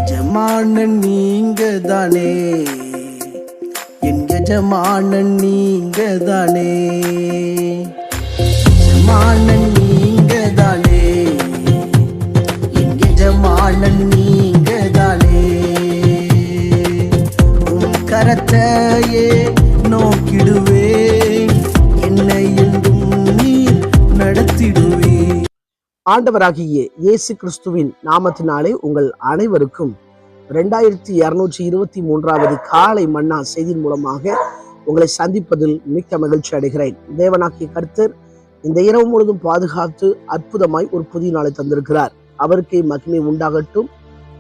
எஜமானன் நீங்க தானே, என் எஜமானன் நீங்க தானே, எஜமானன் நீங்க தானே, என் எஜமானன் நீங்க தானே. உன் கரத்தையே நோக்கிடுவே, என்னை என்றும் நீர் நடத்திடுவே. ஆண்டவராகிய இயேசு கிறிஸ்துவின் நாமத்தினாலே உங்கள் அனைவருக்கும் 2223வது காலை மன்னா செய்தியின் மூலமாக உங்களை சந்திப்பதில் மிக்க மகிழ்ச்சி அடைகிறேன். தேவனாகிய கர்த்தர் இந்த இரவு முழுதும் பாதுகாத்து அற்புதமாய் ஒரு புதிய நாளை தந்திருக்கிறார். அவருக்கே மகிமை உண்டாகட்டும்.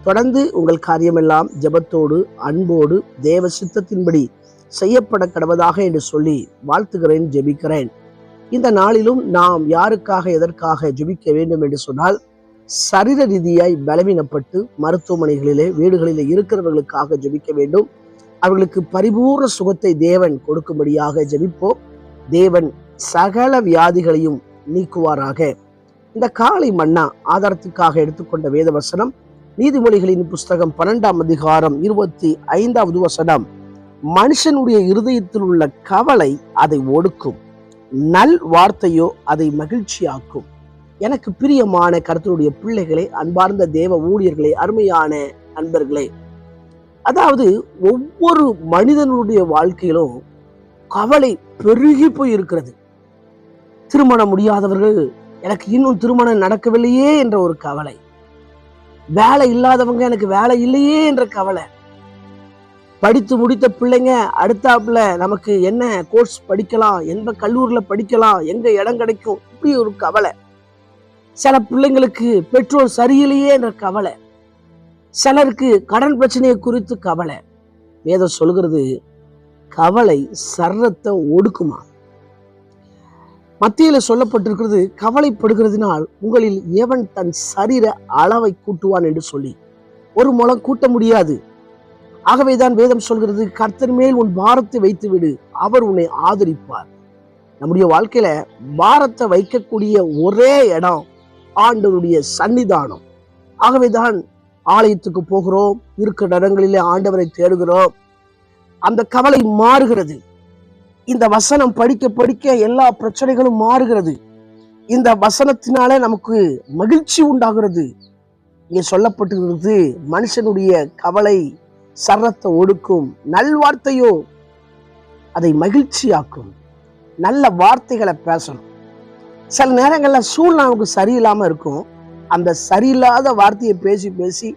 தொடர்ந்து உங்கள் காரியமெல்லாம் ஜெபத்தோடு அன்போடு தேவ சித்தத்தின்படி செய்யப்பட கடவதாக என்று சொல்லி வாழ்த்துகிறேன், ஜெபிக்கிறேன். இந்த நாளிலும் நாம் யாருக்காக எதற்காக ஜெபிக்க வேண்டும் என்று சொன்னால், சரீர ரீதியாய் பலவீனப்பட்டு மருத்துவமனைகளிலே வீடுகளிலே இருக்கிறவர்களுக்காக ஜெபிக்க வேண்டும். அவர்களுக்கு பரிபூர்ண சுகத்தை தேவன் கொடுக்கும்படியாக ஜெபிப்போம். தேவன் சகல வியாதிகளையும் நீக்குவாராக. இந்த காலை மன்னா ஆதாரத்துக்காக எடுத்துக்கொண்ட வேத வசனம் நீதிமொழிகளின் புஸ்தகம் 12ஆம் அதிகாரம் 25வது வசனம். மனுஷனுடைய இருதயத்தில் உள்ள கவலை அதை ஒடுக்கும், நல் வார்த்தையோ அதை மகிழ்ச்சியாக்கும். எனக்கு பிரியமான கர்த்தருடைய பிள்ளைகளே, அன்பார்ந்த தேவ ஊழியர்களே, அருமையான நண்பர்களே, அதாவது ஒவ்வொரு மனிதனுடைய வாழ்க்கையிலும் கவலை பெருகி போய் இருக்கிறது. திருமணம் முடியாதவர்கள், எனக்கு இன்னும் திருமணம் நடக்கவில்லையே என்ற ஒரு கவலை. வேலை இல்லாதவங்க, எனக்கு வேலை இல்லையே என்ற கவலை. படித்து முடித்த பிள்ளைங்க அடுத்தாப்புல நமக்கு என்ன கோர்ஸ் படிக்கலாம், எந்த கல்லூரியில படிக்கலாம், எங்க இடம் கிடைக்கும், இப்படி ஒரு கவலை. சில பிள்ளைங்களுக்கு பெற்றோர் சரியில்லையே என்ற கவலை. சிலருக்கு கடன் பிரச்சனையை குறித்து கவலை. வேதம் சொல்கிறது கவலை சர்ரத்தை ஒடுக்குமா. மத்தியில சொல்லப்பட்டிருக்கிறது, கவலைப்படுகிறதுனால் உங்களில் எவன் தன் சரீர அளவை கூட்டுவான் என்று சொல்லி. ஒரு முழம் கூட்ட முடியாது. ஆகவேதான் வேதம் சொல்கிறது, கர்த்தர் மேல் உன் பாரத்தை வைத்து விடு, அவர் உன்னை ஆதரிப்பார். நம்முடைய வாழ்க்கையில பாரத்தை வைக்கக்கூடிய ஒரே இடம் ஆண்டவருடைய சன்னிதானம். ஆகவேதான் ஆலயத்துக்கு போகிறோம், இருக்கிற இடங்களிலே ஆண்டவரை தேடுகிறோம். அந்த கவலை மாறுகிறது. இந்த வசனம் படிக்க படிக்க எல்லா பிரச்சனைகளும் மாறுகிறது. இந்த வசனத்தினாலே நமக்கு மகிழ்ச்சி உண்டாகிறது. இங்கே சொல்லப்பட்டிருக்கிறது, மனுஷனுடைய கவலை சர்ரத்தை ஒடுக்கும், நல்வார்த்தையோ அதை மகிழ்ச்சியாக்கும். நல்ல வார்த்தைகளை பேசணும். சில நேரங்கள்ல சூழ்நிலை நமக்கு சரியில்லாம இருக்கும். அந்த சரியில்லாத வார்த்தையை பேசி பேசி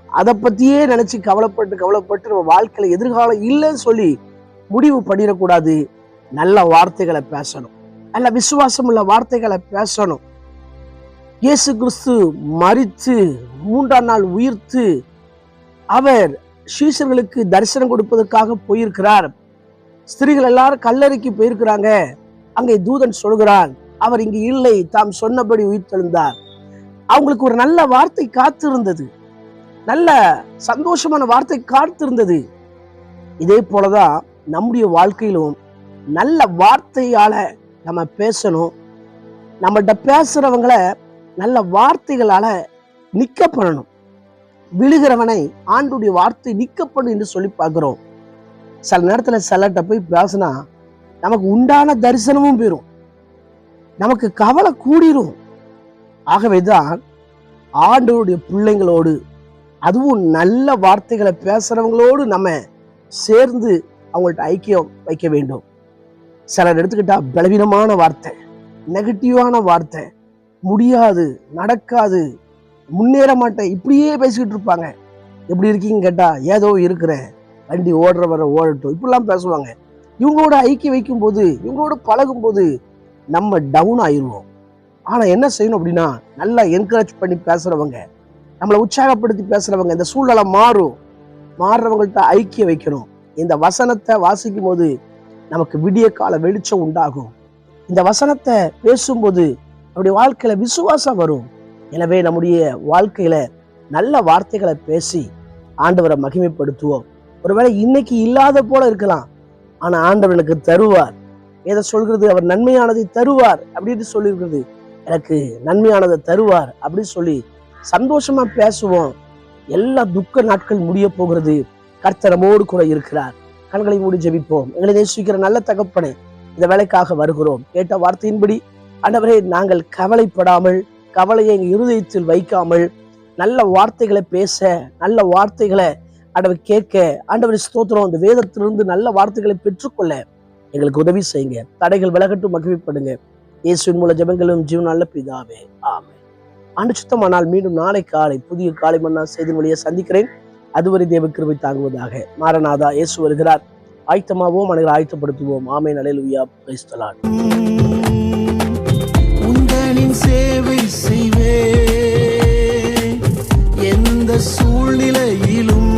அதை பத்தியே நினைச்சு கவலைப்பட்டு நம்ம வாழ்க்கையில எதிர்காலம் இல்லைன்னு சொல்லி முடிவு பண்ணிடக்கூடாது. நல்ல வார்த்தைகளை பேசணும், நல்ல விசுவாசம் உள்ள வார்த்தைகளை பேசணும். இயேசு கிறிஸ்து மரித்து 3ஆம் நாள் உயிர்த்து அவர் சீஷர்களுக்கு தரிசனம் கொடுப்பதற்காக போயிருக்கிறார். ஸ்திரீகள் எல்லாரும் கல்லறைக்கு போயிருக்கிறாங்க. அங்கே தூதன் சொல்கிறான், அவர் இங்கு இல்லை, தாம் சொன்னபடி உயிர்த்தெழுந்தார். அவங்களுக்கு ஒரு நல்ல வார்த்தை காத்திருந்தது, நல்ல சந்தோஷமான வார்த்தை காத்திருந்தது. இதே போலதான் நம்முடைய வாழ்க்கையிலும் நல்ல வார்த்தையால நம்ம பேசணும். நம்மகிட்ட பேசுறவங்கள நல்ல வார்த்தைகளால நிக்க பண்ணணும். விழுகிறவனை ஆண்டுடைய வார்த்தை நிக்கப்படும் என்று சொல்லி பார்க்கிறோம். சில நேரத்துல சிலர்கிட்ட போய் பேசினா நமக்கு உண்டான தரிசனமும் போயிடும், நமக்கு கவலை கூடிரும். ஆகவேதான் ஆண்டவருடைய பிள்ளைங்களோடு, அதுவும் நல்ல வார்த்தைகளை பேசுறவங்களோடு நம்ம சேர்ந்து அவங்கள்ட்ட ஐக்கியம் வைக்க வேண்டும். சிலர் எடுத்துக்கிட்டா பலவீனமான வார்த்தை, நெகட்டிவான வார்த்தை, முடியாது, நடக்காது, முன்னேற மாட்டேன், இப்படியே பேசிக்கிட்டு இருப்பாங்க. எப்படி இருக்கீங்க கேட்டா, ஏதோ இருக்கிறேன், வண்டி ஓடுற வர ஓடட்டும், இப்படிலாம் பேசுவாங்க. இவங்களோட ஐக்கியம் வைக்கும் போது, இவங்களோட பழகும் போது நம்ம டவுன் ஆயிடுவோம். ஆனா என்ன செய்யணும் அப்படின்னா, நல்லா என்கரேஜ் பண்ணி பேசுறவங்க, நம்மளை உற்சாகப்படுத்தி பேசுறவங்க, இந்த சூழ்நிலை மாறுறவங்கள்ட்ட ஐக்கியம் வைக்கணும். இந்த வசனத்தை வாசிக்கும் போது நமக்கு விடிய கால வெளிச்சம் உண்டாகும். இந்த வசனத்தை பேசும்போது நம்முடைய வாழ்க்கையில விசுவாசம் வரும். எனவே நம்முடைய வாழ்க்கையில நல்ல வார்த்தைகளை பேசி ஆண்டவரை மகிமைப்படுத்துவோம். ஒருவேளை இன்னைக்கு இல்லாத போல இருக்கலாம், ஆனா ஆண்டவர் எனக்கு தருவார். எதை சொல்கிறது, அவர் நன்மையானதை தருவார் அப்படின்னு சொல்லியிருக்கிறது. எனக்கு நன்மையானதை தருவார் அப்படின்னு சொல்லி சந்தோஷமா பேசுவோம். எல்லா துக்க நாட்கள் முடிய போகிறது. கர்த்தர் நம்மோடு கூட இருக்கிறார். கண்களை மூடி ஜெபிப்போம். எங்களை நேசிக்கிற நல்ல தகப்பனே, இந்த வேலைக்காக வருகிறோம். கேட்ட வார்த்தையின்படி ஆண்டவரே, நாங்கள் கவலைப்படாமல், கவலையை எங்கள் இருதயத்தில் வைக்காமல், நல்ல வார்த்தைகளை பேச, நல்ல வார்த்தைகளை ஆண்டவர் கேட்க, ஆண்டவர் ஸ்தோத்திரம், அந்த வேதத்திலிருந்து நல்ல வார்த்தைகளை பெற்றுக்கொள்ள எங்களுக்கு உதவி செய்யுங்க. தடைகள் விலகட்டும், மகிழ்ச்சிப்படுங்க. இயேசுவின் மூல ஜெபங்களும் ஜீவன் நல்ல பிதாவே, ஆமென். ஆண்டு சுத்தமானால் மீண்டும் நாளை காலை புதிய காலை மன்னா செய்தி வழியை சந்திக்கிறேன். அதுவரை தேவ கிருபை தாங்குவதாக. மாரநாதா, இயேசு வருகிறார். ஆயத்தமாவோம், மனிதரை ஆயத்தப்படுத்துவோம். ஆமென். அல்லேலூயா. Praise the Lord. உந்தனின் சேவை செய்வே எந்த சூழ்நிலையிலும்